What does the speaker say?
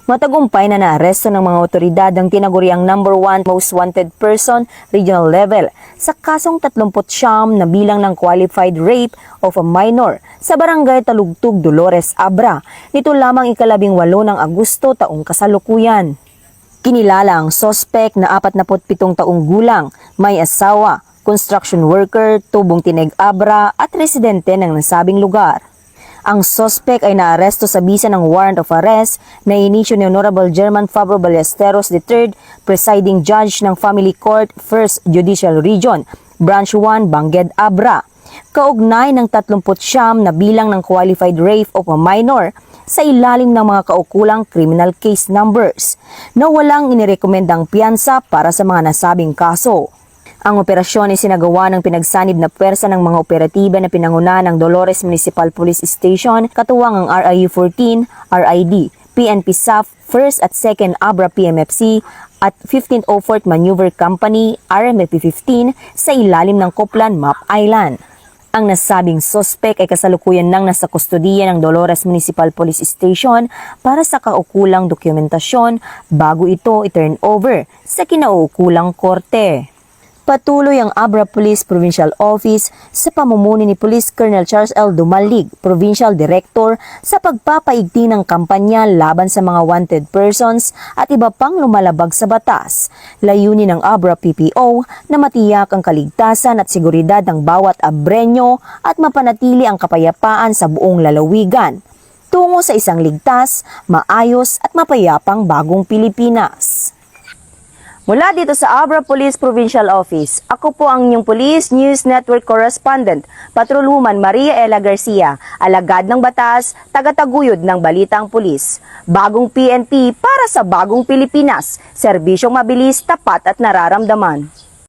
Matagumpay na naaresto ng mga otoridad ang tinaguriang number 1 most wanted person regional level sa kasong 39 na bilang ng qualified rape of a minor sa barangay Talugtog, Dolores, Abra. Nito lamang ika-18 ng Agosto taong kasalukuyan. Kinilala ang sospek na 47 taong gulang, may asawa, construction worker, tubong Tineg, Abra at residente ng nasabing lugar. Ang sospek ay naaresto sa bisa ng warrant of arrest na inisyu ni Honorable German Fabro Ballesteros III, presiding judge ng Family Court, 1st Judicial Region, Branch 1, Bangged, Abra. Kaugnay ng 39 na bilang ng qualified rape of a minor sa ilalim ng mga kaukulang criminal case numbers na walang inirekomendang piyansa para sa mga nasabing kaso. Ang operasyon ay sinagawa ng pinagsanib na pwersa ng mga operatiba na pinanguna ng Dolores Municipal Police Station, katuwang ang RIU-14, RID, PNP SAF, 1st at 2nd Abra PMFC at 15th Ofort Maneuver Company, RMFP-15 sa ilalim ng Coplan Map Island. Ang nasabing sospek ay kasalukuyan nang nasa kustodiya ng Dolores Municipal Police Station para sa kaukulang dokumentasyon bago ito i-turn over sa kinauukulang korte. Patuloy ang Abra Police Provincial Office sa pamumuno ni Police Colonel Charles L. Dumalig, Provincial Director, sa pagpapaigting ng kampanya laban sa mga wanted persons at iba pang lumalabag sa batas. Layunin ng Abra PPO na matiyak ang kaligtasan at seguridad ng bawat Abreño at mapanatili ang kapayapaan sa buong lalawigan, tungo sa isang ligtas, maayos at mapayapang bagong Pilipinas. Mula dito sa Abra Police Provincial Office, ako po ang inyong Police News Network Correspondent, Patrolwoman Maria Ella Garcia, alagad ng batas, tagataguyod ng balitang pulis. Bagong PNP para sa bagong Pilipinas, serbisyong mabilis, tapat at nararamdaman.